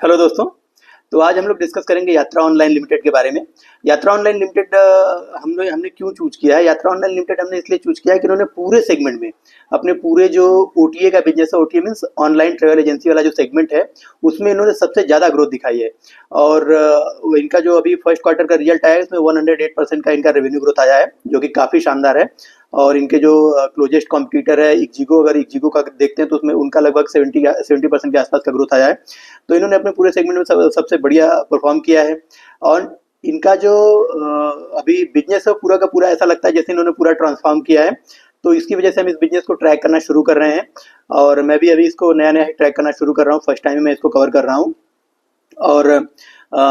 Hello दोस्तों। तो आज हम लोग डिस्कस करेंगे यात्रा ऑनलाइन लिमिटेड के बारे में। यात्रा ऑनलाइन लिमिटेड हमने क्यों चूज किया है? यात्रा ऑनलाइन लिमिटेड हमने इसलिए चूज किया है कि उन्होंने पूरे सेगमेंट में अपने पूरे जो ओटीए का बिजनेस है, OTA means online travel agency वाला जो सेगमेंट है, उसमें इन्होंने सबसे ज़्यादा ग्रोथ दिखाई है। और इनका जो अभी फर्स्ट क्वार्टर का रिजल्ट आया है, इसमें 108% का इनका रेवेन्यू ग्रोथ आया है, जो कि काफ़ी शानदार है। और इनके जो क्लोजेस्ट कॉम्पिटिटर है इक्जिगो, अगर इक्जिगो का देखते हैं तो उसमें उनका लगभग 70% के आसपास का ग्रोथ आया है। तो इन्होंने अपने पूरे सेगमेंट में सबसे बढ़िया परफॉर्म किया है। और इनका जो अभी बिजनेस है पूरा का पूरा ऐसा लगता है जैसे इन्होंने पूरा ट्रांसफॉर्म किया है। तो इसकी वजह से हम इस बिजनेस को ट्रैक करना शुरू कर रहे हैं, और मैं भी अभी इसको नया नया ट्रैक करना शुरू कर रहा हूँ। फर्स्ट टाइम मैं इसको कवर कर रहा हूँ। और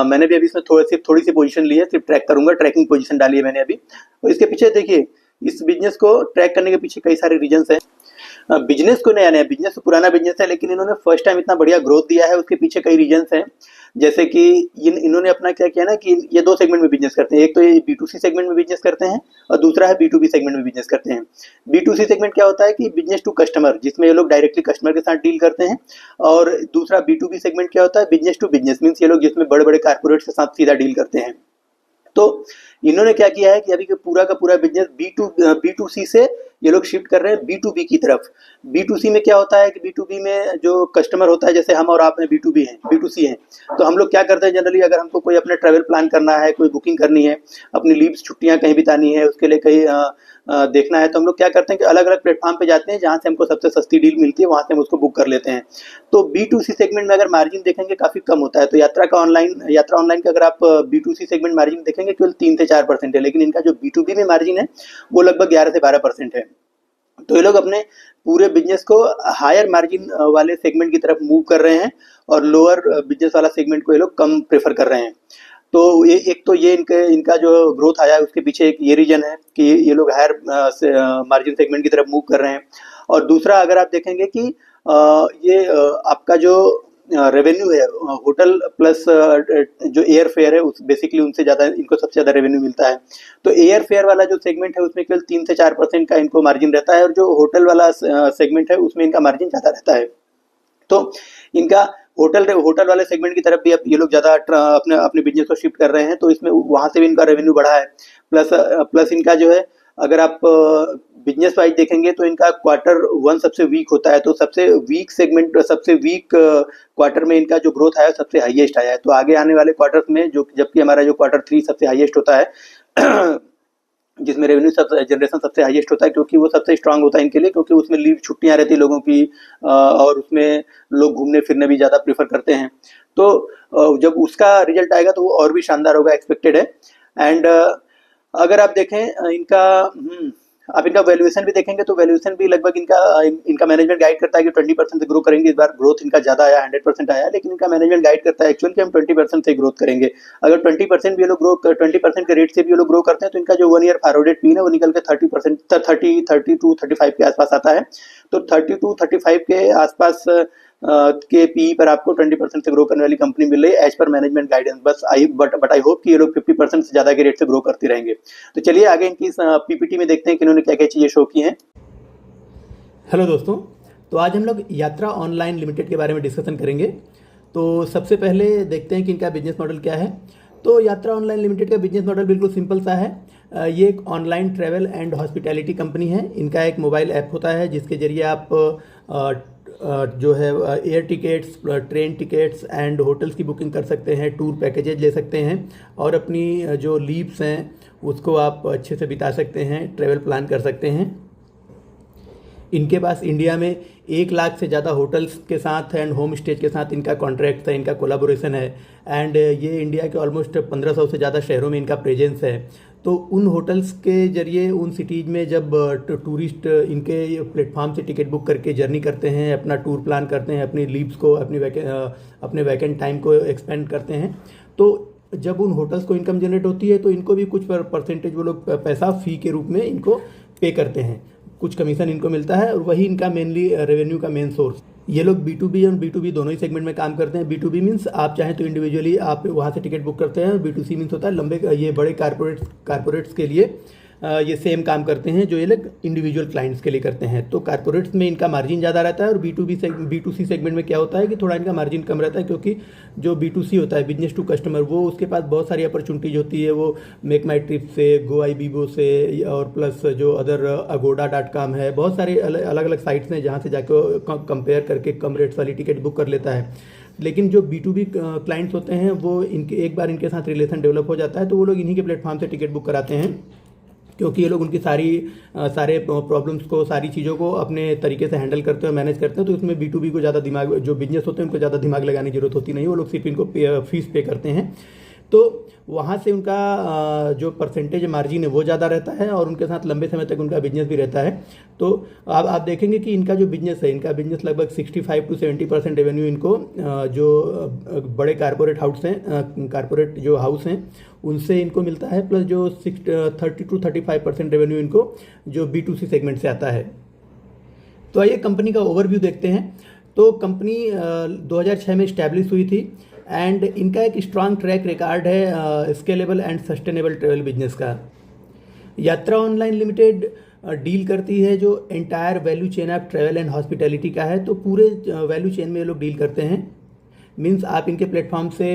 मैंने भी अभी इसमें थोड़ी सी पोजीशन ली है, सिर्फ ट्रैक करूंगा, ट्रैकिंग पोजीशन डाली है मैंने अभी। और इसके पीछे देखिए, इस बिजनेस को ट्रैक करने के पीछे कई सारे रीजंस हैं। बिजनेस को नया बिजनेस तो पुराना बिजनेस है, लेकिन इन्होंने फर्स्ट टाइम इतना बढ़िया ग्रोथ दिया है, उसके पीछे कई रीजंस हैं। जैसे कि इन्होंने अपना क्या किया ना कि ये दो सेगमेंट में बिजनेस करते हैं। एक तो ये B2C सेगमेंट में बिजनेस करते हैं, और दूसरा है B2B सेगमेंट में बिजनेस करते हैं। B2C सेगमेंट क्या होता है कि बिजनेस टू कस्टमर, जिसमें ये लोग डायरेक्टली कस्टमर के साथ डील करते हैं। और दूसरा B2B सेगमेंट क्या होता है, बिजनेस टू बिजनेस, मीन्स ये लोग जिसमें बड़े बड़े कारपोरेट के साथ सीधा डील करते हैं। तो इन्होंने क्या किया है कि अभी पूरा का पूरा बिजनेस B2C से ये लोग शिफ्ट कर रहे हैं B2B की तरफ। B2C में क्या होता है कि B2B में जो कस्टमर होता है, जैसे हम और आप में B2B हैं, B2C हैं, तो हम लोग क्या करते हैं जनरली, अगर हमको कोई अपना ट्रैवल प्लान करना है, कोई बुकिंग करनी है, अपनी लीव्स छुट्टियां कहीं बितानी है, उसके लिए कहीं देखना है, तो हम लोग क्या करते हैं कि अलग अलग प्लेटफॉर्म पे जाते हैं, जहाँ से हमको सबसे सस्ती डील मिलती है वहाँ से हम उसको बुक कर लेते हैं। तो B2C सेगमेंट में अगर मार्जिन देखेंगे काफ़ी कम होता है। तो यात्रा ऑनलाइन का अगर आप B2C सेगमेंट मार्जिन देखेंगे केवल 3 से 4% है, लेकिन इनका जो B2B में मार्जिन है वो लगभग 11 से 12% है। तो ये लोग अपने पूरे बिजनेस को हायर मार्जिन वाले सेगमेंट की तरफ मूव कर रहे हैं, और लोअर बिजनेस वाला सेगमेंट को ये लोग कम प्रेफर कर रहे हैं। तो ये एक तो ये इनका जो ग्रोथ आया है, उसके पीछे एक ये रीजन है कि ये लोग हायर मार्जिन सेगमेंट की तरफ मूव कर रहे हैं। और दूसरा अगर आप देखेंगे कि ये आपका जो रेवेन्यू है, होटल प्लस जो एयर फेयर है, उस बेसिकली उनसे ज़्यादा इनको सबसे ज़्यादा रेवेन्यू मिलता है। तो एयर फेयर वाला जो सेगमेंट है उसमें केवल 3 से 4% का इनको मार्जिन रहता है, और जो होटल वाला सेगमेंट है उसमें इनका मार्जिन ज़्यादा रहता है। तो इनका होटल वाले सेगमेंट की तरफ भी अब ये लोग ज़्यादा अपने अपने बिजनेस को शिफ्ट कर रहे हैं, तो इसमें वहाँ से भी इनका रेवेन्यू बढ़ा है। प्लस इनका जो है, अगर आप बिजनेस वाइज देखेंगे तो इनका Q1 सबसे वीक होता है। तो सबसे वीक सेगमेंट, सबसे वीक क्वार्टर में इनका जो ग्रोथ आया सबसे हाईएस्ट आया है। तो आगे आने वाले क्वार्टर्स में जो, जबकि हमारा जो Q3 सबसे हाईएस्ट होता है जिसमें रेवेन्यू जनरेशन सबसे हाईएस्ट होता है, क्योंकि वो सबसे स्ट्रांग होता है इनके लिए, क्योंकि उसमें लीव छुट्टियां रहती है लोगों की, और उसमें लोग घूमने फिरने भी ज़्यादा प्रीफर करते हैं। तो जब उसका रिजल्ट आएगा तो वो और भी शानदार होगा, एक्सपेक्टेड है। एंड अगर आप देखें इनका आप इनका वैल्यूएशन भी देखेंगे तो वैल्यूएशन भी लगभग इनका मैनेजमेंट गाइड करता है कि 20% से ग्रो करेंगे। इस बार ग्रोथ इनका ज़्यादा आया, 100% आया, लेकिन इनका मैनेजमेंट गाइड करता है एक्चुअल कि हम 20% से ग्रोथ करेंगे। अगर 20% भी ये लोग 20% के रेट से भी ये लोग ग्रो करते हैं, तो इनका जो 1 ईयर फॉरवर्डेड पी है वो निकल के 30%, 35 के आसपास आता है। तो 35 के आसपास के पी पर आपको 20% से ग्रो करने वाली कंपनी मिल रही है as per management guidance. But I hope कि ये लोग 50% से ज़्यादा के रेट से ग्रो करते रहेंगे। तो चलिए आगे इनकी पीपीटी में देखते हैं कि इन्होंने क्या क्या चीज़ें शो की हैं। हेलो दोस्तों, तो आज हम लोग यात्रा ऑनलाइन लिमिटेड के बारे में डिस्कशन करेंगे। तो सबसे पहले देखते हैं कि इनका बिजनेस मॉडल क्या है। तो यात्रा ऑनलाइन लिमिटेड का बिजनेस मॉडल बिल्कुल सिंपल सा है। ये एक online travel and hospitality company है। इनका एक मोबाइल ऐप होता है जिसके ज़रिए आप जो है air tickets, train tickets and hotels की बुकिंग कर सकते हैं, टूर पैकेजेज ले सकते हैं, और अपनी जो लीव्स हैं उसको आप अच्छे से बिता सकते हैं, ट्रैवल प्लान कर सकते हैं। इनके पास इंडिया में 1 लाख से ज़्यादा होटल्स के साथ एंड होम स्टेज के साथ इनका कॉन्ट्रैक्ट है, इनका कोलाबोरेशन है। एंड ये इंडिया के ऑलमोस्ट 1500 से ज़्यादा शहरों में इनका प्रेजेंस है। तो उन होटल्स के ज़रिए उन सिटीज़ में जब टूरिस्ट इनके प्लेटफॉर्म से टिकट बुक करके जर्नी करते हैं, अपना टूर प्लान करते हैं, अपनी लीव्स को, अपने वैकेंट टाइम को एक्सपेंड करते हैं, तो जब उन होटल्स को इनकम जनरेट होती है तो इनको भी कुछ परसेंटेज वो लोग पैसा फ़ी के रूप में इनको पे करते हैं, कुछ कमीशन इनको मिलता है, और वही इनका मेनली रेवेन्यू का मेन सोर्स। ये लोग B2B और B2B दोनों ही सेगमेंट में काम करते हैं। B2B मीन्स आप चाहें तो इंडिविजुअली आप वहाँ से टिकट बुक करते हैं, और B2C मीन्स होता है लंबे, ये बड़े कारपोरेट्स के लिए ये सेम काम करते हैं जो ये लोग इंडिविजुअल क्लाइंट्स के लिए करते हैं। तो कारपोरेट्स में इनका मार्जिन ज़्यादा रहता है और B2C सेगमेंट में क्या होता है कि थोड़ा इनका मार्जिन कम रहता है, क्योंकि जो B2C होता है, बिजनेस टू कस्टमर, वो उसके पास बहुत सारी अपॉर्चुनिटीज होती है। वो मेक माई ट्रिप से, GoIbibo से, और प्लस जो अदर agoda.com है, बहुत सारे अलग अलग साइट्स हैं जहाँ से जाके कंपेयर करके कम रेट्स वाली टिकट बुक कर लेता है। लेकिन जो B2B क्लाइंट्स होते हैं वो इनके एक बार इनके साथ रिलेशन डेवलप हो जाता है तो वो लोग इन्हीं के प्लेटफॉर्म से टिकट बुक कराते हैं, क्योंकि ये लोग उनकी सारे प्रॉब्लम्स को, सारी चीज़ों को अपने तरीके से हैंडल करते हैं, मैनेज करते हैं। तो इसमें B2B को ज़्यादा दिमाग, जो बिजनेस होते हैं उनको ज़्यादा दिमाग लगाने की जरूरत होती नहीं, वो लोग सिर्फ इनको फीस पे करते हैं। तो वहाँ से उनका जो परसेंटेज मार्जिन है वो ज़्यादा रहता है और उनके साथ लंबे समय तक उनका बिजनेस भी रहता है। तो अब आप देखेंगे कि इनका जो बिजनेस है, इनका बिजनेस लगभग 65 to 70% रेवेन्यू इनको जो बड़े कारपोरेट हाउस हैं उनसे इनको मिलता है, प्लस जो 30 to 35% रेवेन्यू इनको जो B2C सेगमेंट से आता है। तो आइए कंपनी का ओवरव्यू देखते हैं। तो कंपनी 2006 में इस्टेब्लिश हुई थी एंड इनका एक स्ट्रांग ट्रैक रिकॉर्ड है scalable and sustainable travel business का। यात्रा ऑनलाइन लिमिटेड डील करती है जो entire value chain of travel and hospitality का है। तो पूरे वैल्यू चेन में ये लोग डील करते हैं। मीन्स आप इनके प्लेटफॉर्म से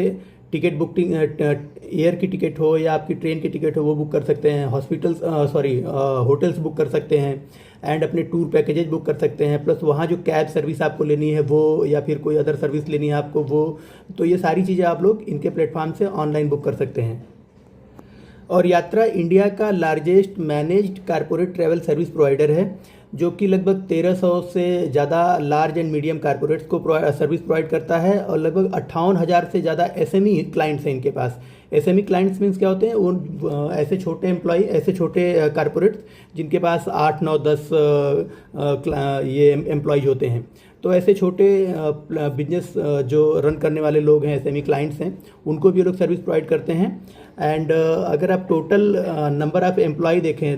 टिकट बुकिंग, एयर की टिकट हो या आपकी ट्रेन की टिकट हो, वो बुक कर सकते हैं। होटल्स बुक कर सकते हैं एंड अपने टूर पैकेजेज बुक कर सकते हैं। प्लस वहाँ जो कैब सर्विस आपको लेनी है वो, या फिर कोई अदर सर्विस लेनी है आपको वो, तो ये सारी चीज़ें आप लोग इनके प्लेटफॉर्म से ऑनलाइन बुक कर सकते हैं। और यात्रा इंडिया का largest managed corporate travel service provider है, जो कि लगभग 1300 से ज़्यादा लार्ज एंड मीडियम कारपोरेट्स को सर्विस प्रोवाइड करता है और लगभग 58,000 से ज़्यादा SME क्लाइंट्स हैं इनके पास। SME क्लाइंट्स मीन्स क्या होते हैं, वो ऐसे छोटे एम्प्लॉय, ऐसे छोटे कारपोरेट्स जिनके पास 8, 9, 10 ये एम्प्लॉयज होते हैं। तो ऐसे छोटे बिजनेस जो रन करने वाले लोग हैं, SME क्लाइंट्स हैं, उनको भी ये लोग सर्विस प्रोवाइड करते हैं। एंड अगर आप टोटल नंबर ऑफ एम्प्लॉय देखें,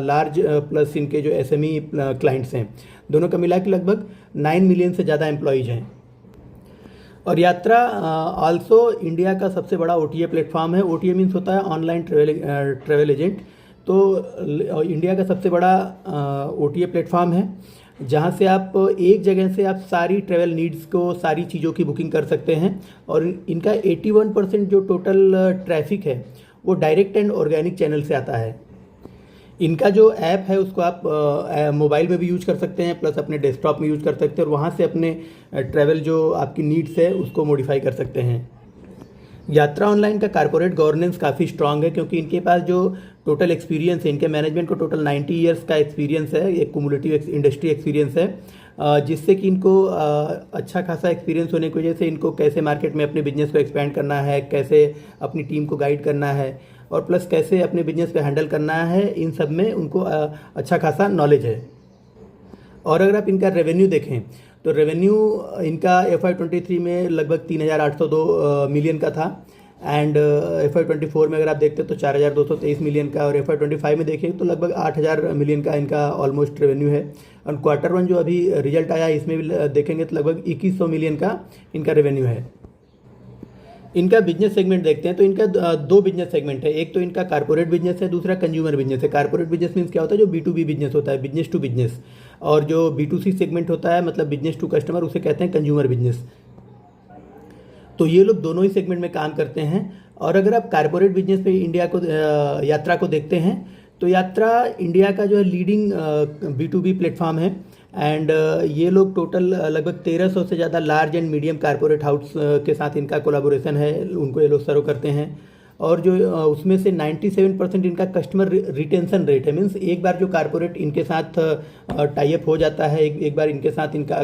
लार्ज प्लस इनके जो SME क्लाइंट्स हैं, दोनों का मिला के लगभग 9 मिलियन से ज़्यादा एम्प्लॉयज हैं। और यात्रा आल्सो इंडिया का सबसे बड़ा OTA प्लेटफॉर्म है। OTA मीन्स होता है ऑनलाइन ट्रैवल एजेंट। तो इंडिया का सबसे बड़ा OTA प्लेटफॉर्म है, जहाँ से आप एक जगह से आप सारी ट्रैवल नीड्स को, सारी चीज़ों की बुकिंग कर सकते हैं। और इनका 81% जो टोटल ट्रैफिक है वो डायरेक्ट एंड ऑर्गेनिक चैनल से आता है। इनका जो ऐप है उसको आप मोबाइल में भी यूज कर सकते हैं, प्लस अपने डेस्कटॉप में यूज कर सकते हैं और वहाँ से अपने ट्रैवल जो आपकी नीड्स है उसको मॉडिफाई कर सकते हैं। यात्रा ऑनलाइन का कारपोरेट गवर्नेंस काफ़ी स्ट्रांग है, क्योंकि इनके पास जो टोटल एक्सपीरियंस है, इनके मैनेजमेंट को टोटल 90 ईयर्स का एक्सपीरियंस है, एक कुमुलेटिव इंडस्ट्री एक्सपीरियंस है, जिससे कि इनको अच्छा खासा एक्सपीरियंस होने की वजह से इनको कैसे मार्केट में अपने बिजनेस को एक्सपेंड करना है, कैसे अपनी टीम को गाइड करना है और प्लस कैसे अपने बिजनेस को हैंडल करना है, इन सब में उनको अच्छा खासा नॉलेज है। और अगर आप इनका रेवेन्यू देखें तो रेवेन्यू इनका FY23 में लगभग 3,802 मिलियन का था एंड FY24 में अगर आप देखते हैं तो 4,223 मिलियन का, और FY25 में देखें तो लगभग 8,000 मिलियन का इनका ऑलमोस्ट रेवेन्यू है। और Q1 जो अभी रिजल्ट आया इसमें भी देखेंगे तो लगभग 2,100 मिलियन का इनका रेवेन्यू है। इनका बिजनेस सेगमेंट देखते हैं तो इनका 2 बिजनेस सेगमेंट है। एक तो इनका कारपोरेट बिजनेस है, दूसरा कंज्यूमर बिजनेस है। कारपोरेट बिजनेस मीन्स क्या होता है, जो B2B बिजनेस होता है, बिजनेस टू बिजनेस, और जो B2C सेगमेंट होता है मतलब बिजनेस टू कस्टमर, उसे कहते हैं कंज्यूमर बिजनेस। तो ये लोग दोनों ही सेगमेंट में काम करते हैं। और अगर आप कारपोरेट बिजनेस पे इंडिया को, यात्रा को देखते हैं तो यात्रा इंडिया का जो है लीडिंग B2B प्लेटफॉर्म है एंड ये लोग टोटल लगभग 1300 से ज़्यादा large and medium corporate house के साथ इनका कोलैबोरेशन है, उनको ये लोग सर्व करते हैं। और जो उसमें से 97% इनका कस्टमर रिटेंशन रेट है। मीन्स एक बार जो कारपोरेट इनके साथ टाई अप हो जाता है, एक बार इनके साथ इनका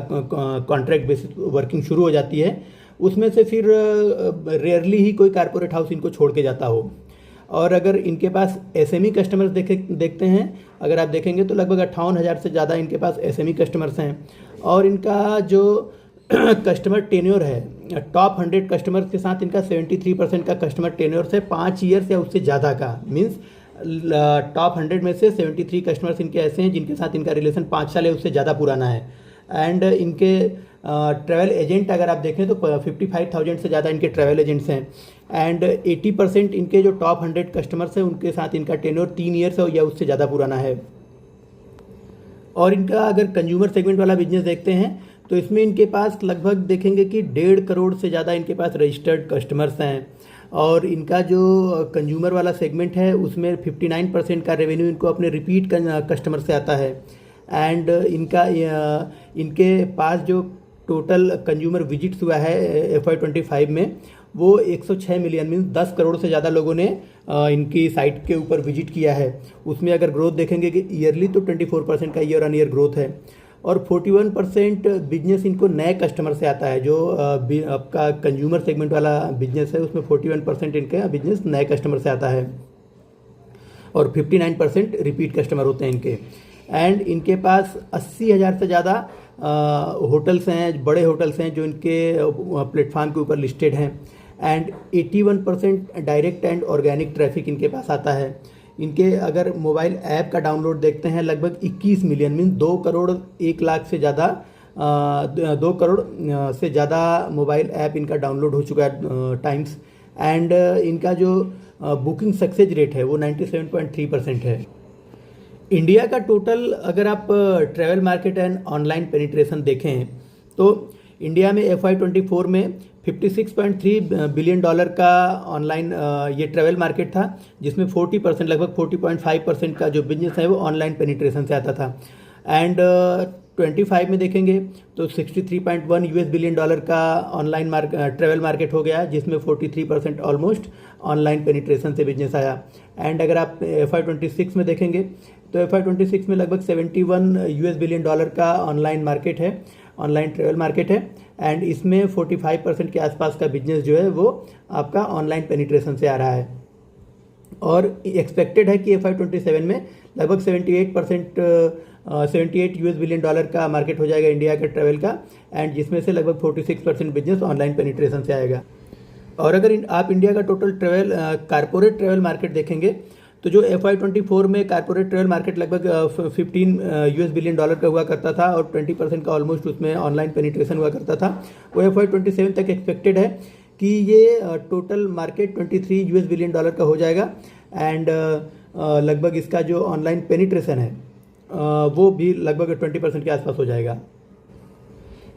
कॉन्ट्रैक्ट बेसिस वर्किंग शुरू हो जाती है, उसमें से फिर रेयरली ही कोई कारपोरेट हाउस इनको छोड़ के जाता हो। और अगर इनके पास SME कस्टमर्स देखते हैं, अगर आप देखेंगे तो लगभग 58,000 से ज़्यादा इनके पास SME कस्टमर्स हैं। और इनका जो कस्टमर टेन्योर है, टॉप 100 कस्टमर्स के साथ इनका 73% का कस्टमर टेन्योर है 5 ईयर्स या उससे ज़्यादा का। मीन्स टॉप 100 में से 73 कस्टमर्स इनके ऐसे हैं जिनके साथ इनका रिलेशन 5 साल या उससे ज़्यादा पुराना है। एंड इनके ट्रैवल एजेंट अगर आप देखें तो 55,000 से ज़्यादा इनके ट्रैवल एजेंट्स हैं। एंड 80% इनके जो टॉप 100 कस्टमर्स हैं उनके साथ इनका टेन्योर 3 ईयर्स है या उससे ज़्यादा पुराना है। और इनका अगर कंज्यूमर सेगमेंट वाला बिजनेस देखते हैं तो इसमें इनके पास लगभग देखेंगे कि 1.5 करोड़ से ज़्यादा इनके पास रजिस्टर्ड कस्टमर्स हैं। और इनका जो कंज्यूमर वाला सेगमेंट है उसमें 59% का रेवेन्यू इनको अपने रिपीट कस्टमर से आता है। एंड इनके पास जो टोटल कंज्यूमर विजिट्स हुआ है FY25 में वो 106 मिलियन मीन्स 10 करोड़ से ज़्यादा लोगों ने इनकी साइट के ऊपर विजिट किया है। उसमें अगर ग्रोथ देखेंगे कि ईयरली तो 24% का ईयर ऑन ईयर ग्रोथ है। और 41% बिजनेस इनको नए कस्टमर से आता है। जो आपका कंज्यूमर सेगमेंट वाला बिजनेस है उसमें 41% इनका बिजनेस नए कस्टमर से आता है और 59% रिपीट कस्टमर होते हैं इनके। एंड इनके पास 80,000 से ज़्यादा होटल्स हैं, बड़े होटल्स हैं जो इनके प्लेटफॉर्म के ऊपर लिस्टेड हैं। And 81% direct and organic traffic इनके पास आता है। इनके अगर मोबाइल ऐप का डाउनलोड देखते हैं लगभग 21 मिलियन मीन 2 करोड़ 1 लाख से ज़्यादा 2 करोड़ से ज़्यादा मोबाइल ऐप इनका डाउनलोड हो चुका है टाइम्स। एंड इनका जो बुकिंग सक्सेस रेट है वो 97.3% है। इंडिया का टोटल अगर आप travel market and online penetration देखें तो इंडिया में FY24 में $56.3 बिलियन का ऑनलाइन ये ट्रैवल मार्केट था, जिसमें 40% लगभग 40.5% का जो बिजनेस है वो ऑनलाइन पेनिट्रेशन से आता था। एंड 25 में देखेंगे तो $63.1 बिलियन का ऑनलाइन ट्रैवल मार्केट हो गया, जिसमें 43% ऑलमोस्ट ऑनलाइन पेनिट्रेशन से बिजनेस आया। एंड अगर आप FY26 में देखेंगे तो FY26 में लगभग $71 बिलियन का ऑनलाइन मार्केट है, ऑनलाइन ट्रैवल मार्केट है। एंड इसमें 45% के आसपास का बिजनेस जो है वो आपका ऑनलाइन पेनिट्रेशन से आ रहा है। और एक्सपेक्टेड है कि FY27 में लगभग 78 US बिलियन का मार्केट हो जाएगा इंडिया के ट्रैवल का। एंड जिसमें से लगभग 46% बिजनेस ऑनलाइन पेनिट्रेशन से आएगा। और अगर आप इंडिया का total travel corporate travel market देखेंगे तो जो FY24 में कारपोरेट ट्रैवल मार्केट लगभग 15 US बिलियन का हुआ करता था और 20% का ऑलमोस्ट उसमें ऑनलाइन पेनिट्रेशन हुआ करता था, वो FY27 तक एक्सपेक्टेड है कि ये टोटल मार्केट 23 US बिलियन का हो जाएगा। एंड लगभग इसका जो ऑनलाइन पेनिट्रेशन है वो भी लगभग 20% के आसपास हो जाएगा।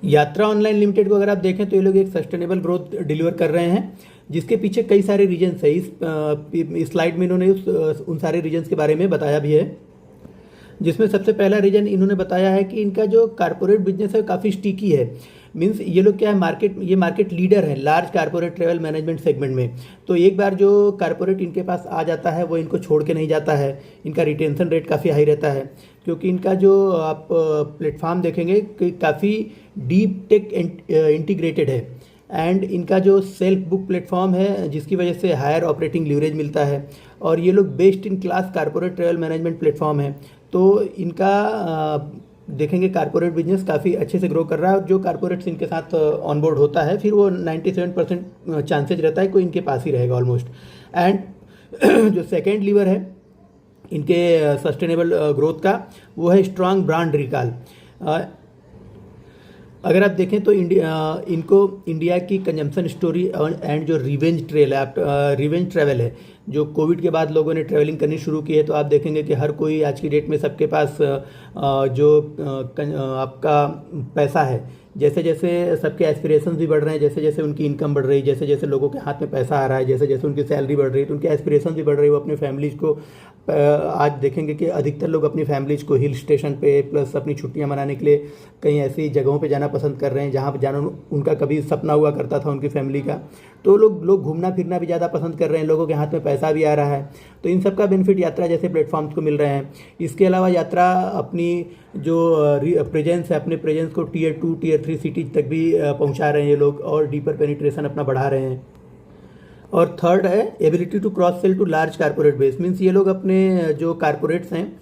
यात्रा ऑनलाइन लिमिटेड को अगर आप देखें तो ये लोग एक सस्टेनेबल ग्रोथ डिलीवर कर रहे हैं, जिसके पीछे कई सारे रीजन्स है। इस स्लाइड में इन्होंने उन सारे रीजन्स के बारे में बताया भी है, जिसमें सबसे पहला रीजन इन्होंने बताया है कि इनका जो कारपोरेट बिजनेस है काफ़ी स्टिकी है। मींस ये लोग क्या है, ये मार्केट लीडर है large corporate travel management segment में। तो एक बार जो कारपोरेट इनके पास आ जाता है वो इनको छोड़ के नहीं जाता है। इनका रिटेंशन रेट काफ़ी हाई रहता है, क्योंकि इनका जो आप प्लेटफॉर्म देखेंगे कि काफ़ी डीप टेक इंटीग्रेटेड है। एंड इनका जो सेल्फ बुक प्लेटफॉर्म है, जिसकी वजह से हायर ऑपरेटिंग लीवरेज मिलता है। और ये लोग best in class corporate travel management platform है। तो इनका देखेंगे कारपोरेट बिजनेस काफ़ी अच्छे से ग्रो कर रहा है। और जो कारपोरेट्स इनके साथ ऑनबोर्ड होता है फिर वो 97% चांसेज रहता है कोई इनके पास ही रहेगा ऑलमोस्ट। एंड जो सेकेंड लीवर है इनके सस्टेनेबल ग्रोथ का वो है स्ट्रांग ब्रांड रिकॉल। अगर आप देखें तो इनको इंडिया की कंजम्पशन स्टोरी एंड जो रिवेंज ट्रैवल है, जो कोविड के बाद लोगों ने ट्रैवलिंग करनी शुरू की है, तो आप देखेंगे कि हर कोई आज की डेट में सबके पास जो आपका पैसा है, जैसे जैसे सबके एस्पिरेशंस भी बढ़ रहे हैं, जैसे जैसे उनकी इनकम बढ़ रही है, जैसे जैसे लोगों के हाथ में पैसा आ रहा है, जैसे जैसे उनकी सैलरी बढ़ रही है, तो उनके एस्पिरेशंस भी बढ़ रही है। वो अपने फैमिलीज़ को आज देखेंगे कि अधिकतर लोग अपनी फैमिलीज़ को हिल स्टेशन पे प्लस अपनी छुट्टियां मनाने के लिए कई ऐसी जगहों पे जाना पसंद कर रहे हैं जहाँ पर जाना उनका कभी सपना हुआ करता था उनकी फैमिली का। तो लोग घूमना फिरना भी ज़्यादा पसंद कर रहे हैं, लोगों के हाथ में पैसा भी आ रहा है। तो इन सब का बेनिफिट यात्रा जैसे प्लेटफॉर्म्स को मिल रहे हैं। इसके अलावा यात्रा अपनी जो प्रेजेंस है, अपने प्रेजेंस को Tier 2 Tier 3 सिटीज तक भी पहुंचा रहे हैं ये लोग, और डीपर पेनिट्रेशन अपना बढ़ा रहे हैं। और थर्ड है ability to cross sell to large corporate base. Means ये लोग अपने जो कारपोरेट्स हैं,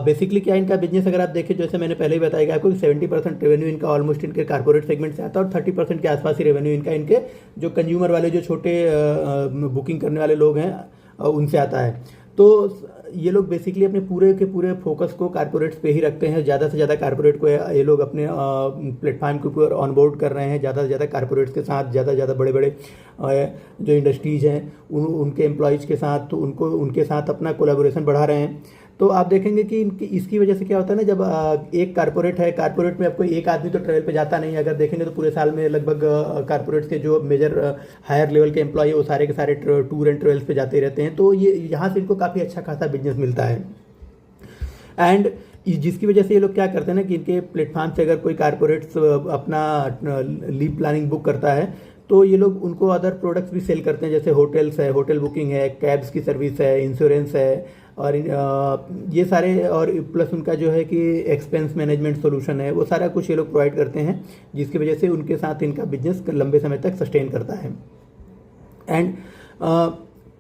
बेसिकली क्या इनका बिजनेस अगर आप देखें, जैसे मैंने पहले ही बताया आपको, 70% रेवेन्यू इनका ऑलमोस्ट इनके कारपोरेट सेगमेंट से आता है और 30% के आसपास ही रेवेन्यू इनके जो कंज्यूमर वाले जो छोटे बुकिंग करने वाले लोग हैं उनसे आता है। तो ये लोग बेसिकली अपने पूरे के पूरे फोकस को कारपोरेट्स पे ही रखते हैं। ज़्यादा से ज़्यादा कारपोरेट को ये लोग अपने प्लेटफॉर्म के ऊपर ऑनबोर्ड कर रहे हैं। ज़्यादा से ज़्यादा कारपोरेट्स के साथ, ज़्यादा से ज़्यादा बड़े बड़े जो इंडस्ट्रीज़ हैं उनके एम्प्लॉयज़ के साथ, तो उनके साथ अपना कोलैबोरेशन बढ़ा रहे हैं। तो आप देखेंगे कि इसकी वजह से क्या होता है ना, जब एक कारपोरेट है, कारपोरेट में अब कोई एक आदमी तो ट्रेवल पे जाता नहीं है। अगर देखेंगे तो पूरे साल में लगभग कारपोरेट्स के जो मेजर हायर लेवल के एम्प्लॉय है वो सारे के सारे टूर एंड ट्रेवल्स पे जाते रहते हैं। तो ये यहाँ से इनको काफ़ी अच्छा खासा बिजनेस मिलता है। एंड जिसकी वजह से ये लोग क्या करते हैं ना कि इनके प्लेटफॉर्म से अगर कोई कारपोरेट्स अपना लीव प्लानिंग बुक करता है तो ये लोग उनको अदर प्रोडक्ट्स भी सेल करते हैं, जैसे होटल्स है, होटल बुकिंग है, कैब्स की सर्विस है, इंश्योरेंस है, और ये सारे, और प्लस उनका जो है कि एक्सपेंस मैनेजमेंट सॉल्यूशन है, वो सारा कुछ ये लोग प्रोवाइड करते हैं, जिसकी वजह से उनके साथ इनका बिजनेस लंबे समय तक सस्टेन करता है। एंड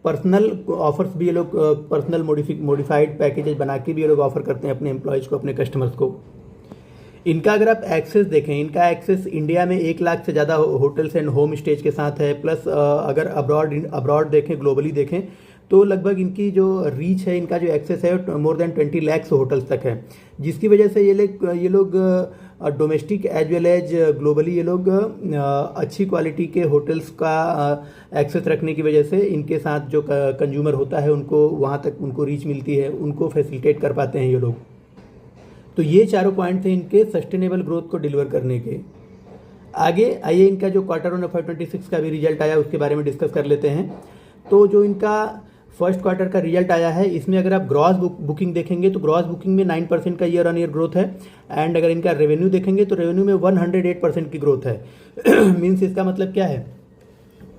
पर्सनल ऑफर्स भी ये लोग पर्सनल मॉडिफाइड पैकेजेस बना के भी ये लोग ऑफर करते हैं अपने एम्प्लॉयज़ को, अपने कस्टमर्स को। इनका अगर आप एक्सेस देखें, इनका एक्सेस इंडिया में 1 लाख से ज़्यादा होटल्स एंड होम स्टेज के साथ है। प्लस अगर अब्रॉड देखें, ग्लोबली देखें, तो लगभग इनकी जो रीच है, इनका जो एक्सेस है मोर देन 20 लाख होटल्स तक है, जिसकी वजह से ये लोग domestic as well as globally ये लोग अच्छी क्वालिटी के होटल्स का एक्सेस रखने की वजह से इनके साथ जो कंज्यूमर होता है उनको वहाँ तक उनको रीच मिलती है, उनको फैसिलिटेट कर पाते हैं ये लोग। तो ये चारों पॉइंट थे इनके सस्टेनेबल ग्रोथ को डिलीवर करने के। आगे आइए इनका जो क्वार्टर 1 FY26 का भी रिजल्ट आया उसके बारे में डिस्कस कर लेते हैं। तो जो इनका फर्स्ट क्वार्टर का रिजल्ट आया है, इसमें अगर आप ग्रॉस बुकिंग देखेंगे तो ग्रॉस बुकिंग में 9% का ईयर ऑन ईयर ग्रोथ है। एंड अगर इनका रेवेन्यू देखेंगे तो रेवेन्यू में 108% की ग्रोथ है। मीन्स इसका मतलब क्या है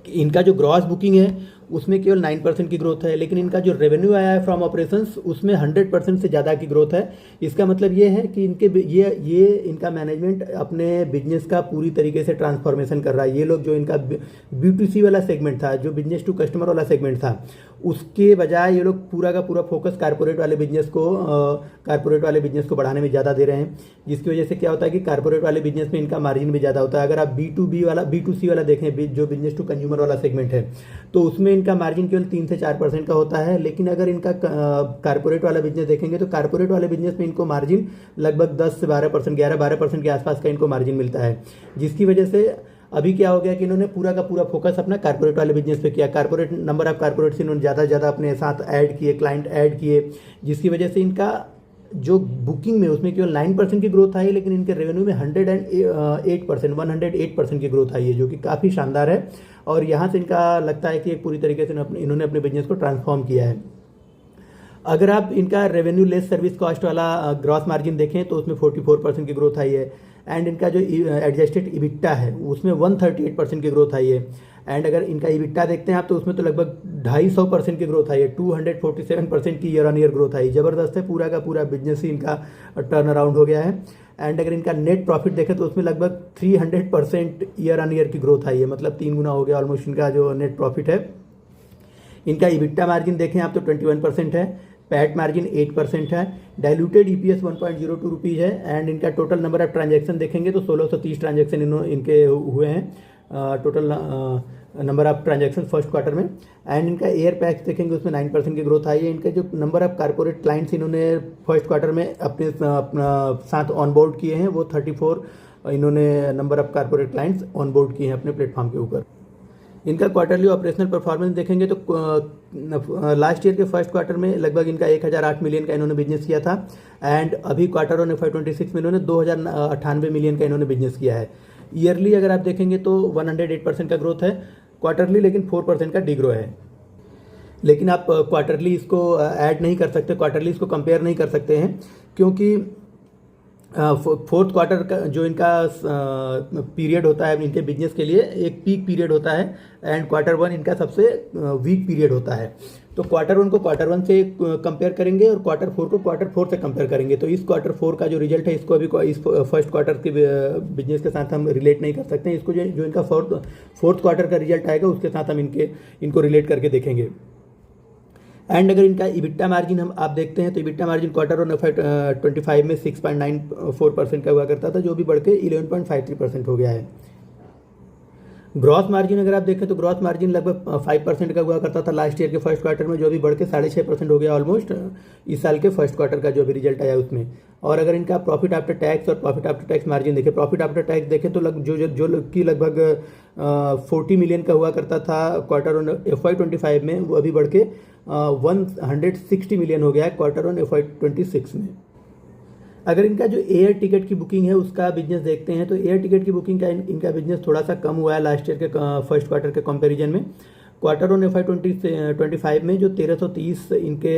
कि इनका जो ग्रॉस बुकिंग है उसमें केवल 9% की ग्रोथ है, लेकिन इनका जो रेवेन्यू आया है फ्रॉम ऑपरेशंस उसमें 100% से ज़्यादा की ग्रोथ है। इसका मतलब ये है कि ये इनका मैनेजमेंट अपने बिजनेस का पूरी तरीके से ट्रांसफॉर्मेशन कर रहा है। ये लोग जो इनका B2C वाला सेगमेंट था, जो बिजनेस टू कस्टमर वाला सेगमेंट था, उसके बजाय ये लोग पूरा का पूरा फोकस कारपोरेट वाले बिजनेस को बढ़ाने में ज़्यादा दे रहे हैं, जिसकी वजह से क्या होता है कि कारपोरेट वाले बिजनेस में इनका मार्जिन भी ज़्यादा होता है। अगर आप B2C वाला देखें, जो बिजनेस टू कंज्यूमर वाला सेगमेंट है, तो उसमें इनका मार्जिन केवल 3 से 4% का होता है। लेकिन अगर इनका कारपोरेट वाला बिजनेस देखेंगे तो कारपोरेट वाले बिजनेस में इनको मार्जिन लगभग 10 से 12%, 11-12% के आसपास का इनको मार्जिन मिलता है, जिसकी वजह से अभी क्या हो गया कि इन्होंने पूरा का पूरा फोकस अपना कारपोरेट वाले बिजनेस पे किया। नंबर ऑफ कारपोरेट्स इन्होंने ज़्यादा से ज़्यादा अपने साथ ऐड किए, क्लाइंट ऐड किए, जिसकी वजह से इनका जो बुकिंग में उसमें केवल 9% की ग्रोथ आई, लेकिन इनके रेवेन्यू में 108% की ग्रोथ आई है, जो कि काफ़ी शानदार है। और यहाँ से इनका लगता है कि एक पूरी तरीके से इन्होंने अपने बिजनेस को ट्रांसफॉर्म किया है। अगर आप इनका रेवेन्यू लेस सर्विस कॉस्ट वाला ग्रॉस मार्जिन देखें तो उसमें 44% की ग्रोथ आई है। एंड इनका जो एडजस्टेड इबिट्टा है उसमें 138% की ग्रोथ आई है। एंड अगर इनका इबिट्टा देखते हैं आप तो उसमें तो लगभग 250% की ग्रोथ आई है, 247% की ईयर ऑन ईयर ग्रोथ आई। ज़बरदस्त है, पूरा का पूरा बिजनेस ही इनका टर्न अराउंड हो गया है। एंड अगर इनका नेट प्रॉफिट देखें तो उसमें लगभग 300% ईयर ऑन ईयर की ग्रोथ आई है, मतलब 3 गुना हो गया ऑलमोस्ट इनका जो नेट प्रॉफिट है। इनका इबिट्टा मार्जिन देखें आप तो 21% है, पैट मार्जिन 8% है, डाइल्यूटेड EPS 1.02 रुपीज़ है। एंड इनका टोटल नंबर ऑफ ट्रांजैक्शन देखेंगे तो 1630 ट्रांजैक्शन इनके हुए हैं, total number of transaction first quarter में। एंड इनका एयर पैक्स देखेंगे उसमें 9% की ग्रोथ आई है। इनके जो नंबर ऑफ कारपोरेट क्लाइंट्स इन्होंने फर्स्ट क्वार्टर में अपने साथ ऑनबोर्ड किए हैं वो 34 इन्होंने number of corporate clients onboard किए हैं अपने प्लेटफॉर्म के ऊपर। इनका क्वार्टरली ऑपरेशनल परफॉर्मेंस देखेंगे तो लास्ट ईयर के फर्स्ट क्वार्टर में लगभग इनका 1008 मिलियन का इन्होंने बिजनेस किया था। एंड अभी क्वार्टर 1 FY26 में इन्होंने 2098 मिलियन का इन्होंने बिजनेस किया है। ईयरली अगर आप देखेंगे तो 108% का ग्रोथ है क्वार्टरली, लेकिन 4% का डिग्रो है। लेकिन आप क्वार्टरली इसको ऐड नहीं कर सकते, क्वार्टरली इसको कंपेयर नहीं कर सकते हैं, क्योंकि फोर्थ क्वार्टर का जो इनका पीरियड होता है इनके बिजनेस के लिए एक पीक पीरियड होता है। एंड क्वार्टर 1 इनका सबसे वीक पीरियड होता है। तो क्वार्टर 1 को क्वार्टर 1 से कंपेयर करेंगे और क्वार्टर 4 को क्वार्टर 4 से कंपेयर करेंगे। तो इस क्वार्टर 4 का जो रिजल्ट है इसको अभी इस फर्स्ट क्वार्टर के बिजनेस के साथ हम रिलेट नहीं कर सकते हैं। इसको जो इनका फोर्थ क्वार्टर का रिजल्ट आएगा उसके साथ हम इनको रिलेट करके देखेंगे। एंड अगर इनका इबिट्टा मार्जिन आप देखते हैं तो इबिट्टा मार्जिन क्वार्टर 1 FY25 में 6.94% का हुआ करता था, जो भी बढ़ के 11.53% हो गया है। ग्रॉस मार्जिन अगर आप देखें तो ग्रॉस मार्जिन लगभग 5% का हुआ करता था लास्ट ईयर के फर्स्ट क्वार्टर में, जो अभी बढ़ के 6.5% हो गया ऑलमोस्ट इस साल के फर्स्ट क्वार्टर का जो अभी रिजल्ट आया उसमें। और अगर इनका प्रॉफिट आफ्टर टैक्स और प्रॉफिट आफ्टर टैक्स मार्जिन देखें, प्रॉफिट आफ्टर टैक्स देखें तो जो कि लगभग 40 मिलियन का हुआ करता था क्वार्टर ऑन FY25 में, वो अभी बढ़ के 160 मिलियन हो गया है क्वार्टर ऑन FY26 में। अगर इनका जो एयर टिकट की बुकिंग है उसका बिजनेस देखते हैं तो एयर टिकट की बुकिंग का इनका बिजनेस थोड़ा सा कम हुआ है लास्ट ईयर के फर्स्ट क्वार्टर के कंपैरिजन में। क्वार्टर ऑन FY25 में जो 1330 इनके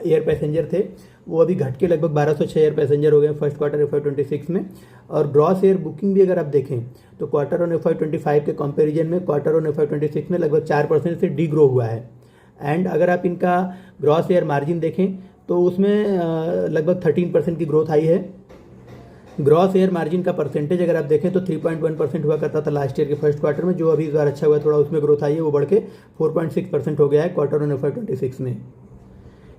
एयर पैसेंजर थे वो अभी घट के लगभग 1206 एयर पैसेंजर हो गए फर्स्ट क्वार्टर FY26 में। और ग्रॉस एयर बुकिंग भी अगर आप देखें तो क्वार्टर ऑन FY25 के कंपैरिजन में क्वार्टर ऑन FY26 में लगभग 4% से डी ग्रो हुआ है। एंड अगर आप इनका ग्रॉस एयर मार्जिन देखें तो उसमें लगभग 13% की ग्रोथ आई है। ग्रॉस एयर मार्जिन का परसेंटेज अगर आप देखें तो 3.1% हुआ करता था लास्ट ईयर के फर्स्ट क्वार्टर में, जो अभी इस बार अच्छा हुआ, थोड़ा उसमें ग्रोथ आई है, वो बढ़ के 4.6% हो गया है क्वार्टर ऑन FY26 में।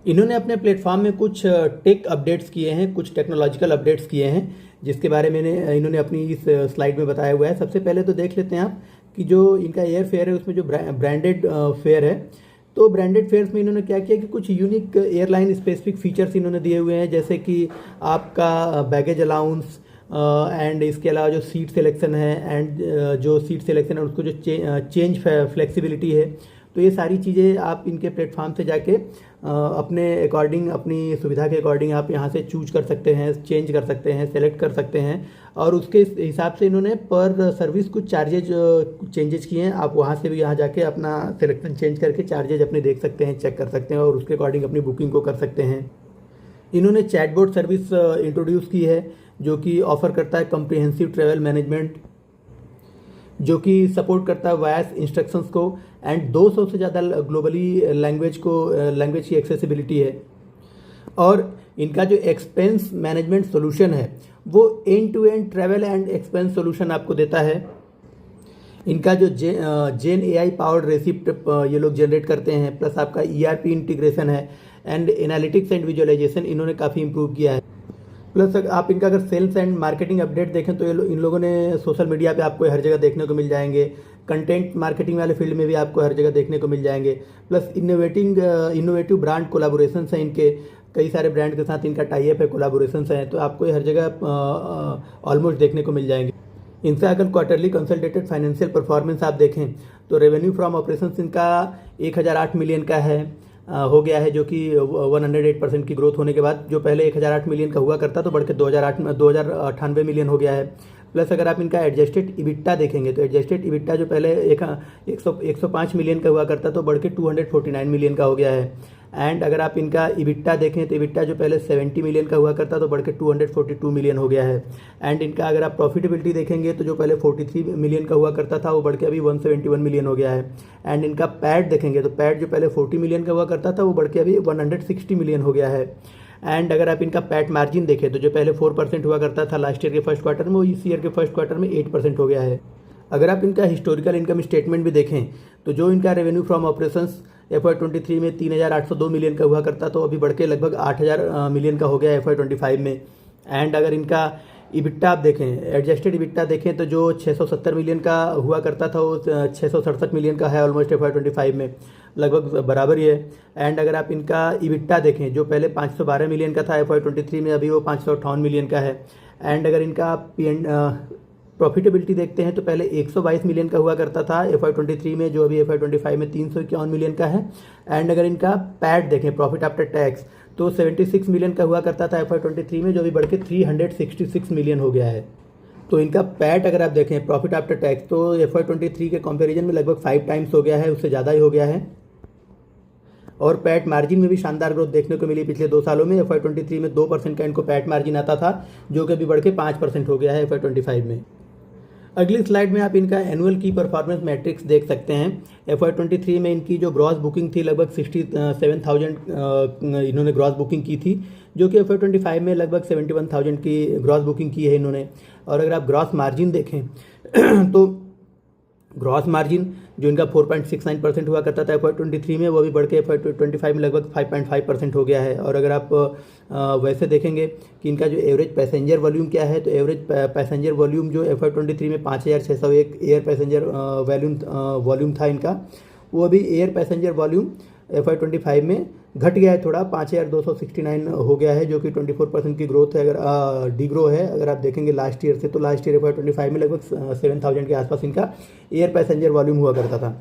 इन्होंने अपने प्लेटफॉर्म में कुछ टेक अपडेट्स किए हैं, कुछ टेक्नोलॉजिकल अपडेट्स किए हैं, जिसके बारे में इन्होंने अपनी इस स्लाइड में बताया हुआ है। सबसे पहले तो देख लेते हैं आप कि जो इनका एयर फेयर है उसमें जो ब्रांडेड फेयर है, तो ब्रांडेड फेयर्स में इन्होंने क्या किया कि कुछ यूनिक एयरलाइन स्पेसिफिक फीचर्स इन्होंने दिए हुए हैं, जैसे कि आपका बैगेज अलाउंस एंड इसके अलावा जो सीट सिलेक्शन है एंड जो सीट सिलेक्शन है उसको जो चेंज फ्लेक्सिबिलिटी है, तो ये सारी चीज़ें आप इनके प्लेटफॉर्म से जाके अपने अकॉर्डिंग, अपनी सुविधा के अकॉर्डिंग आप यहाँ से चूज कर सकते हैं, चेंज कर सकते हैं, सेलेक्ट कर सकते हैं। और उसके हिसाब से इन्होंने पर सर्विस कुछ चार्जेज चेंजेस किए हैं। आप वहाँ से भी यहाँ जाके अपना सिलेक्शन चेंज करके चार्जेज अपने देख सकते हैं, चेक कर सकते हैं और उसके अकॉर्डिंग अपनी बुकिंग को कर सकते हैं। इन्होंने चैटबॉट सर्विस इंट्रोड्यूस की है जो कि ऑफर करता है कम्प्रिहेंसिव ट्रैवल मैनेजमेंट, जो कि सपोर्ट करता है वॉइस इंस्ट्रक्शंस को एंड 200 से ज़्यादा ग्लोबली लैंग्वेज की एक्सेसिबिलिटी है। और इनका जो एक्सपेंस मैनेजमेंट सोल्यूशन है वो end to end travel and expense solution आपको देता है। इनका जो जेन AI पावर्ड रेसिप्ट ये लोग जनरेट करते हैं, प्लस आपका ERP इंटीग्रेशन है एंड एनालिटिक्स एंड विजुअलाइजेशन इन्होंने काफ़ी इंप्रूव किया है। प्लस आप इनका अगर सेल्स एंड मार्केटिंग अपडेट देखें तो इन लोगों ने सोशल मीडिया पे आपको हर जगह देखने को मिल जाएंगे, कंटेंट मार्केटिंग वाले फील्ड में भी आपको हर जगह देखने को मिल जाएंगे। प्लस इनोवेटिव ब्रांड कोलाबोरेशंस हैं इनके, कई सारे ब्रांड के साथ इनका टाई अप है, कोलाबोरेशंस हैं, तो आपको ये हर जगह ऑलमोस्ट देखने को मिल जाएंगे। इनसे अगर क्वार्टरली कंसल्टेटेड फाइनेंशियल परफॉर्मेंस आप देखें तो रेवेन्यू फ्रॉम ऑपरेशंस इनका 1008 मिलियन का है हो गया है, जो कि 108% की ग्रोथ होने के बाद, जो पहले 1008 मिलियन का हुआ करता तो बढ़ के 2098 मिलियन हो गया है। प्लस अगर आप इनका एडजस्टेड इबिट्टा देखेंगे तो एडजस्टेड इबिट्टा जो पहले 105 मिलियन का हुआ करता तो बढ़ के 249 मिलियन का हो गया है। एंड अगर आप इनका इबिट्टा देखें तो इबिट्टा जो पहले 70 मिलियन का हुआ करता तो बढ़ के 242 मिलियन हो गया है। एंड इनका अगर आप प्रॉफिटेबिलिटी देखेंगे तो जो पहले 43 मिलियन का हुआ करता था वो बढ़ के अभी 171 मिलियन हो गया है। एंड इनका पैट देखेंगे तो पैट जो पहले 40 मिलियन का हुआ करता था वो बढ़ के अभी 160 मिलियन हो गया है। एंड अगर आप इनका पैट मार्जिन देखें तो जो पहले 4% हुआ करता था लास्ट ईयर के फर्स्ट क्वार्टर में, वो इस ईयर के फर्स्ट क्वार्टर में 8% हो गया है। अगर आप इनका हिस्टोरिकल इनकम स्टेटमेंट भी देखें तो जो इनका रेवेन्यू फ्रॉम ऑपरेशंस FY23 में 3802 मिलियन का हुआ करता तो अभी बढ़ के लगभग 8000 मिलियन का हो गया FY25 में। एंड अगर इनका इबिट्टा आप देखें, एडजस्टेड इबिट्टा देखें तो जो 670 मिलियन का हुआ करता था वो 667 मिलियन का है ऑलमोस्ट FY25 में, लगभग बराबर ही है। एंड अगर आप इनका इबिट्टा देखें जो पहले 512 मिलियन का था FY23 में, अभी वो 558 मिलियन का है। एंड अगर इनका प्रॉफिटेबिलिटी देखते हैं तो पहले 122 मिलियन का हुआ करता था FY23 में, जो अभी FY25 में 351 मिलियन का है। एंड अगर इनका पैट देखें, प्रॉफिट आफ्टर टैक्स, तो 76 मिलियन का हुआ करता था FY23 में, जो अभी बढ़ के 366 मिलियन हो गया है। तो इनका पैट अगर आप देखें, प्रॉफिट आफ्टर टैक्स, तो FY23 के कंपैरिजन में लगभग 5 टाइम्स हो गया है, उससे ज़्यादा ही हो गया है। और पैट मार्जिन में भी शानदार ग्रोथ देखने को मिली पिछले 2 सालों में। FY23 में 2% का इनको पैट मार्जिन आता था, जो कि अभी बढ़ के 5% हो गया है FY25 में। अगली स्लाइड में आप इनका एनुअल की परफॉर्मेंस मैट्रिक्स देख सकते हैं। FY23 में इनकी जो ग्रॉस बुकिंग थी लगभग 67,000 इन्होंने ग्रॉस बुकिंग की थी, जो कि FY25 में लगभग 71,000 की ग्रॉस बुकिंग की है इन्होंने। और अगर आप ग्रॉस मार्जिन देखें तो ग्रॉस मार्जिन जो इनका 4.69% हुआ करता था FY23 में, वो अभी बढ़ के FY25 में लगभग 5.5% हो गया है। और अगर आप वैसे देखेंगे कि इनका जो एवरेज पैसेंजर वॉल्यूम क्या है, तो एवरेज पैसेंजर वॉल्यूम जो FY23 में 5601 एयर पैसेंजर वॉल्यूम था इनका, वो अभी एयर पैसेंजर वॉल्यूम FY25 में घट गया है थोड़ा, 5269 हो गया है, जो कि 24% की ग्रोथ है, अगर डिग्रो है अगर आप देखेंगे लास्ट ईयर से। तो लास्ट ईयर FY25 में लगभग 7000 के आसपास इनका एयर पैसेंजर वॉल्यूम हुआ करता था।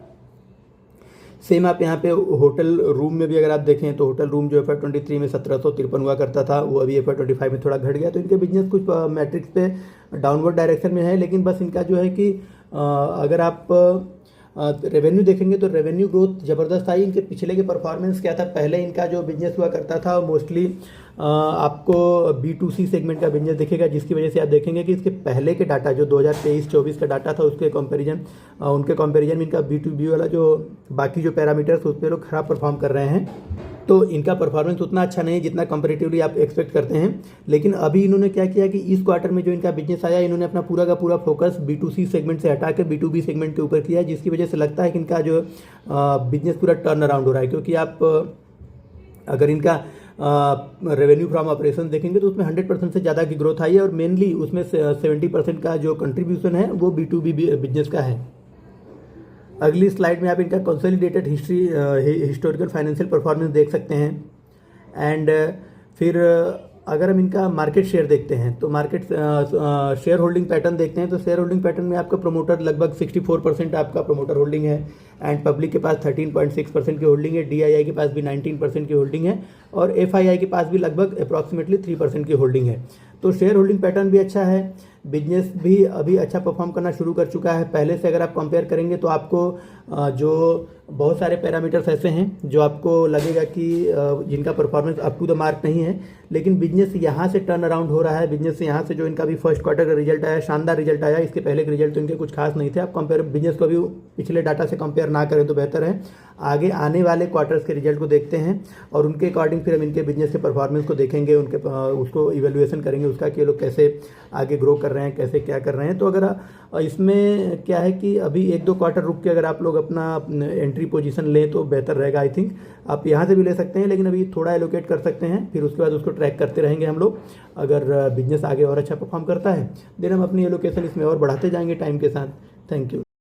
सेम आप यहाँ पे होटल रूम में भी अगर आप देखें तो होटल रूम जो FY23 में 1753 हुआ करता था, वो अभी FY25 में थोड़ा घट गया। तो इनके बिजनेस कुछ मैट्रिक्स पे डाउनवर्ड डायरेक्शन में है, लेकिन बस इनका जो है कि अगर आप रेवेन्यू देखेंगे तो रेवेन्यू ग्रोथ ज़बरदस्त आई। इनके पिछले के परफॉर्मेंस क्या था, पहले इनका जो बिजनेस हुआ करता था मोस्टली आपको B2C सेगमेंट का बिजनेस दिखेगा, जिसकी वजह से आप देखेंगे कि इसके पहले के डाटा जो 2023-24 का डाटा था उसके उनके कंपैरिजन में इनका B2B वाला जो बाकी जो पैरामीटर्स उस पर लोग खराब परफॉर्म कर रहे हैं। तो इनका परफॉर्मेंस उतना अच्छा नहीं जितना कंपैरेटिवली आप एक्सपेक्ट करते हैं। लेकिन अभी इन्होंने क्या किया कि इस क्वार्टर में जो इनका बिजनेस आया, इन्होंने अपना पूरा का पूरा फोकस B2C सेगमेंट से हटा के B2B सेगमेंट के ऊपर किया, जिसकी वजह से लगता है कि इनका जो बिजनेस पूरा टर्न अराउंड हो रहा है। क्योंकि आप अगर इनका रेवेन्यू फ्रॉम ऑपरेशन देखेंगे तो उसमें 100% से ज़्यादा की ग्रोथ आई है, और मेनली उसमें 70% का जो कंट्रीब्यूशन है वो B2B बिजनेस का है। अगली स्लाइड में आप इनका कंसोलिडेटेड हिस्टोरिकल फाइनेंशियल परफॉर्मेंस देख सकते हैं। एंड फिर अगर हम इनका मार्केट शेयर देखते हैं तो मार्केट शेयर होल्डिंग पैटर्न देखते हैं, तो शेयर होल्डिंग पैटर्न में आपका प्रमोटर लगभग 64% आपका प्रमोटर होल्डिंग है, एंड पब्लिक के पास 13.6% की होल्डिंग है, DII के पास भी 19% की होल्डिंग है, और FII के पास भी लगभग अप्रॉक्सीमेटली 3% की होल्डिंग है। तो शेयर होल्डिंग पैटर्न भी अच्छा है, बिजनेस भी अभी अच्छा परफॉर्म करना शुरू कर चुका है। पहले से अगर आप कंपेयर करेंगे तो आपको जो बहुत सारे पैरामीटर्स ऐसे हैं जो आपको लगेगा कि जिनका performance up to the mark नहीं है, लेकिन बिजनेस यहाँ से टर्न अराउंड हो रहा है। बिजनेस यहाँ से जो इनका भी फर्स्ट क्वार्टर का रिजल्ट आया, शानदार रिजल्ट आया। इसके पहले के रिजल्ट तो इनके कुछ खास नहीं थे। आप कंपेयर बिजनेस को अभी पिछले डाटा से कंपेयर ना करें तो बेहतर है। आगे आने वाले क्वार्टर्स के रिजल्ट को देखते हैं और उनके अकॉर्डिंग फिर हम इनके बिजनेस के परफॉर्मेंस को देखेंगे, उनके उसको इवेल्युएशन करेंगे उसका कि ये लोग कैसे आगे ग्रो कर रहे हैं, कैसे क्या कर रहे हैं। तो अगर इसमें क्या है कि अभी 1-2 क्वार्टर रुक के अगर आप लोग अपना एंट्री पोजीशन लें तो बेहतर रहेगा। आई थिंक आप यहाँ से भी ले सकते हैं, लेकिन अभी थोड़ा एलोकेट कर सकते हैं, फिर उसके बाद उसको ट्रैक करते रहेंगे हम लोग। अगर बिजनेस आगे और अच्छा परफॉर्म करता है देन हम अपनी एलोकेशन इसमें और बढ़ाते जाएंगे टाइम के साथ। Thank you.